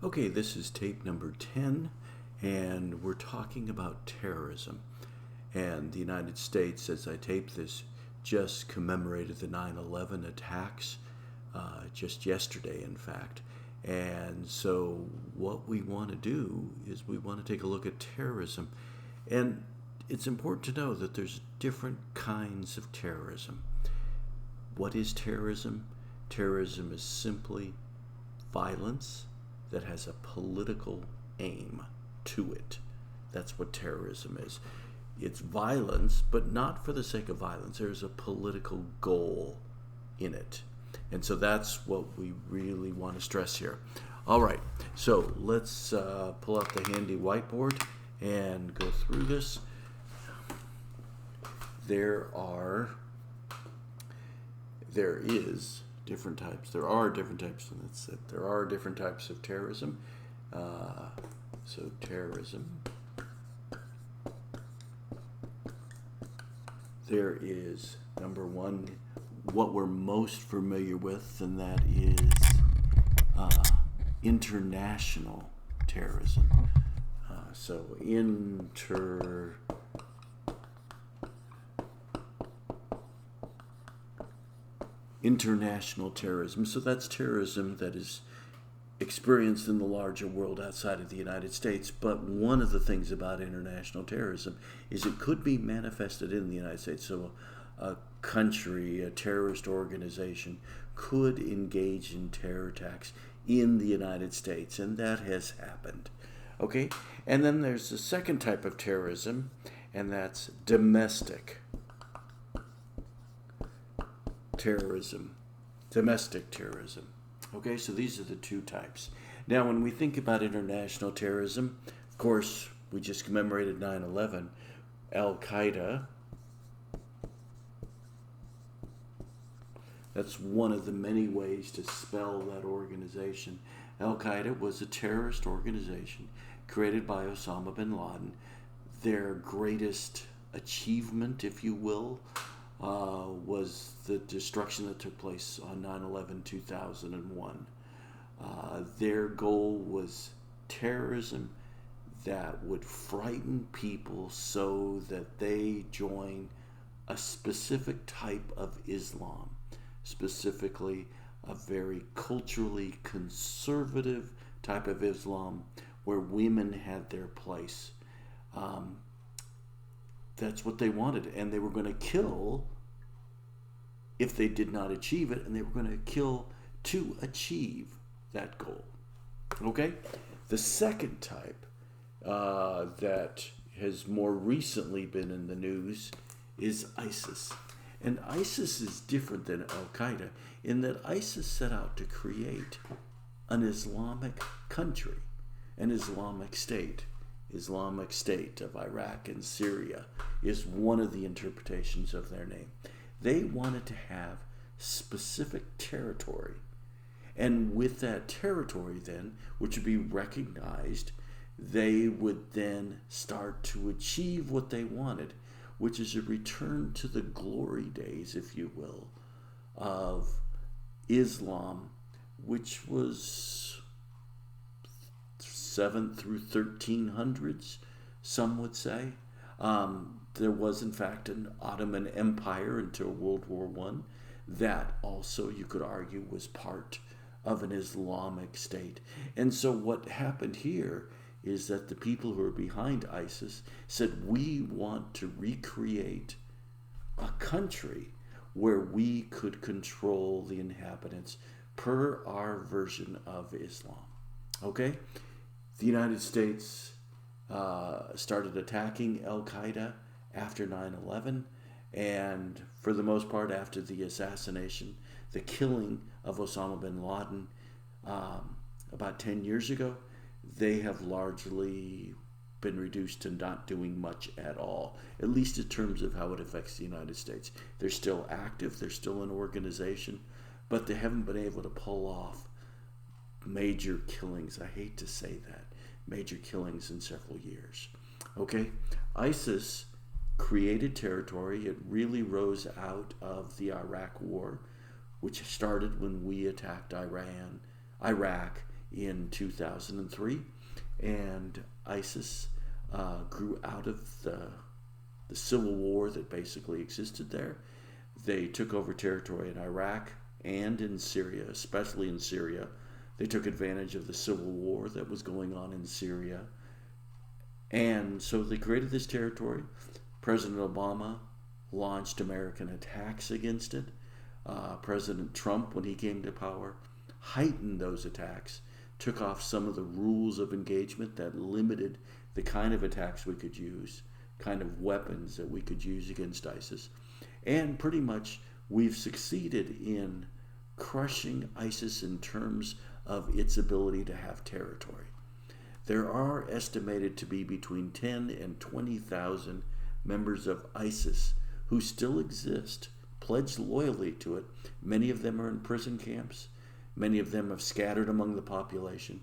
Okay, this is tape number 10, and we're talking about terrorism. And the United States, as I tape this, just commemorated the 9/11 attacks just yesterday, in fact. And so, what we want to do is we want to take a look at terrorism. And it's important to know that there's different kinds of terrorism. What is terrorism? Terrorism is simply violence that has a political aim to it. That's what terrorism is. It's violence, but not for the sake of violence. There's a political goal in it. And so that's what we really want to stress here. All right, so let's pull out the handy whiteboard and go through this. There are different types of terrorism. So terrorism. There is, number one, what we're most familiar with, and that is international terrorism. International terrorism. So that's terrorism that is experienced in the larger world outside of the United States. But one of the things about international terrorism is it could be manifested in the United States. So a country, a terrorist organization, could engage in terror attacks in the United States, and that has happened. Okay? And then there's the second type of terrorism, and that's domestic terrorism. Domestic terrorism. Okay, so these are the two types. Now, when we think about international terrorism, of course, we just commemorated 9/11. Al-Qaeda, that's one of the many ways to spell that organization. Al-Qaeda was a terrorist organization created by Osama bin Laden. Their greatest achievement, if you will, was the destruction that took place on 9/11/2001. Their goal was terrorism that would frighten people so that they join a specific type of Islam, specifically a very culturally conservative type of Islam where women had their place. That's what they wanted, and they were going to kill if they did not achieve it, and they were going to kill to achieve that goal. Okay? The second type that has more recently been in the news is ISIS. And ISIS is different than Al-Qaeda in that ISIS set out to create an Islamic country, an Islamic State. Islamic State of Iraq and Syria is one of the interpretations of their name. They wanted to have specific territory. And with that territory then, which would be recognized, they would then start to achieve what they wanted, which is a return to the glory days, if you will, of Islam, which was 7th through 1300s, some would say. There was, in fact, an Ottoman Empire until World War I. That also, you could argue, was part of an Islamic state. And so what happened here is that the people who are behind ISIS said, we want to recreate a country where we could control the inhabitants per our version of Islam. Okay? The United States started attacking Al-Qaeda after 9/11, and for the most part after the assassination, the killing of Osama bin Laden about 10 years ago, they have largely been reduced to not doing much at all, at least in terms of how it affects the United States. They're still active, they're still an organization, but they haven't been able to pull off major killings. I hate to say that. Major killings in several years. Okay? ISIS created territory. It really rose out of the Iraq War, which started when we attacked Iraq in 2003, and ISIS grew out of the civil war that basically existed there. They took over territory in Iraq and in Syria, especially in Syria. They took advantage of the civil war that was going on in Syria. And so they created this territory. President Obama launched American attacks against it. President Trump, when he came to power, heightened those attacks, took off some of the rules of engagement that limited the kind of attacks we could use, kind of weapons that we could use against ISIS. And pretty much we've succeeded in crushing ISIS in terms of its ability to have territory. There are estimated to be between 10 and 20,000 members of ISIS who still exist, pledged loyally to it. Many of them are in prison camps. Many of them have scattered among the population.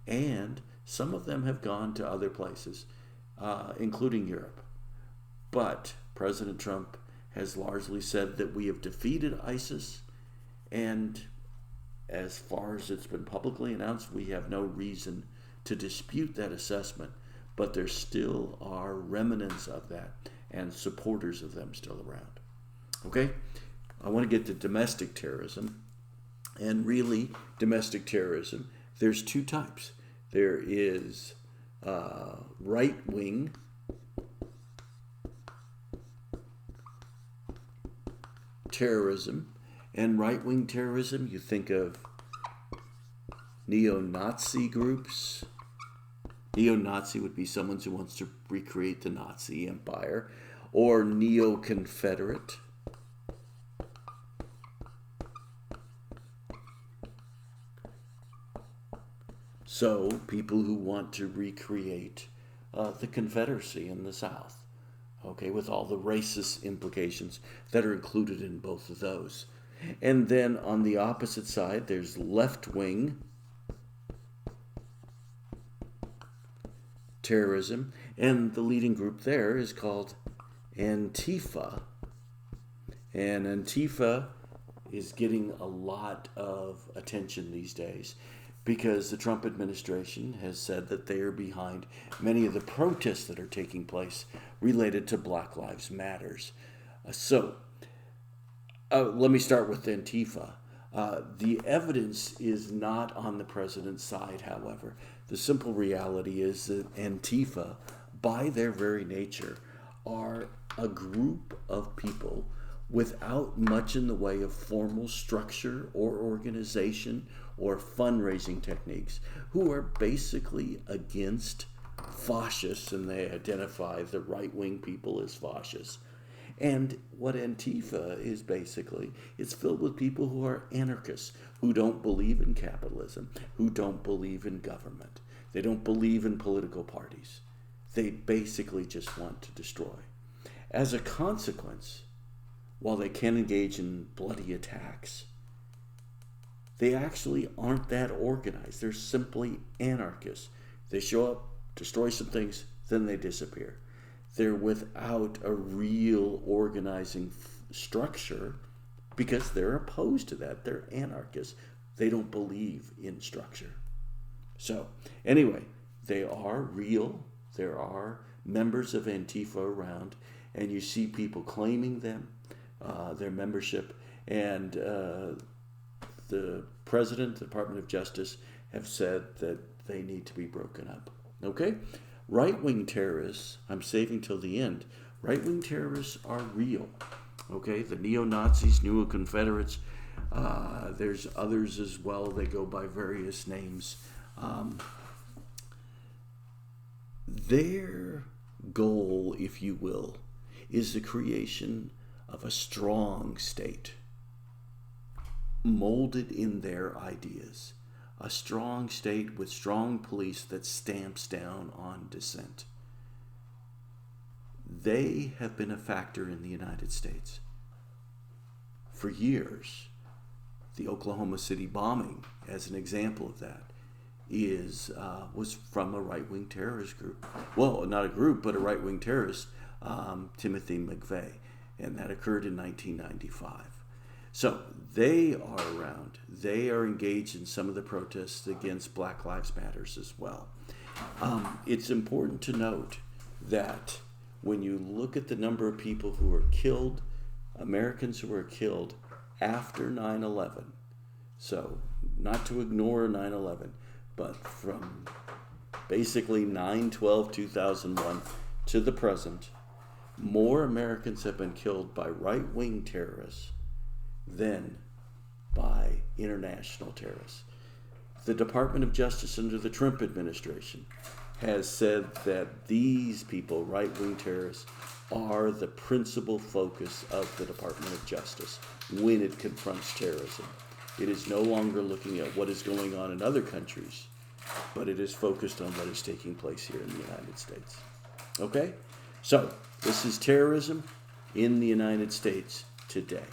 And some of them have gone to other places, including Europe. But President Trump has largely said that we have defeated ISIS, and as far as it's been publicly announced, we have no reason to dispute that assessment, but there still are remnants of that and supporters of them still around. Okay, I want to get to domestic terrorism. And really, domestic terrorism, there's two types. There is right-wing terrorism. And right-wing terrorism, you think of neo-Nazi groups. Neo-Nazi would be someone who wants to recreate the Nazi empire, or neo-Confederate. So, people who want to recreate the Confederacy in the South, okay, with all the racist implications that are included in both of those. And then on the opposite side, there's left-wing terrorism, and the leading group there is called Antifa. And Antifa is getting a lot of attention these days because the Trump administration has said that they are behind many of the protests that are taking place related to Black Lives Matters. Let me start with Antifa. The evidence is not on the president's side, however. The simple reality is that Antifa, by their very nature, are a group of people without much in the way of formal structure or organization or fundraising techniques, who are basically against fascists, and they identify the right-wing people as fascists. And what Antifa is basically, it's filled with people who are anarchists, who don't believe in capitalism, who don't believe in government. They don't believe in political parties. They basically just want to destroy. As a consequence, while they can engage in bloody attacks, they actually aren't that organized. They're simply anarchists. They show up, destroy some things, then they disappear. They're without a real organizing structure because they're opposed to that. They're anarchists. They don't believe in structure. So, anyway, they are real. There are members of Antifa around, and you see people claiming them, their membership, and the President, the Department of Justice, have said that they need to be broken up. Okay? Right-wing terrorists, I'm saving till the end. Right-wing terrorists are real. Okay? The neo-Nazis, neo-Confederates, there's others as well. They go by various names. Their goal, if you will, is the creation of a strong state, molded in their ideas. A strong state with strong police that stamps down on dissent. They have been a factor in the United States. For years, the Oklahoma City bombing, as an example of that, was from a right-wing terrorist group. Well, not a group, but a right-wing terrorist, Timothy McVeigh, and that occurred in 1995. So they are around. They are engaged in some of the protests against Black Lives Matters as well. It's important to note that when you look at the number of people who were killed, Americans who were killed after 9/11, so not to ignore 9/11, but from basically 9/12/2001 to the present, more Americans have been killed by right-wing terrorists than by international terrorists. The Department of Justice under the Trump administration has said that these people, right-wing terrorists, are the principal focus of the Department of Justice when it confronts terrorism. It is no longer looking at what is going on in other countries, but it is focused on what is taking place here in the United States. Okay? So, this is terrorism in the United States today.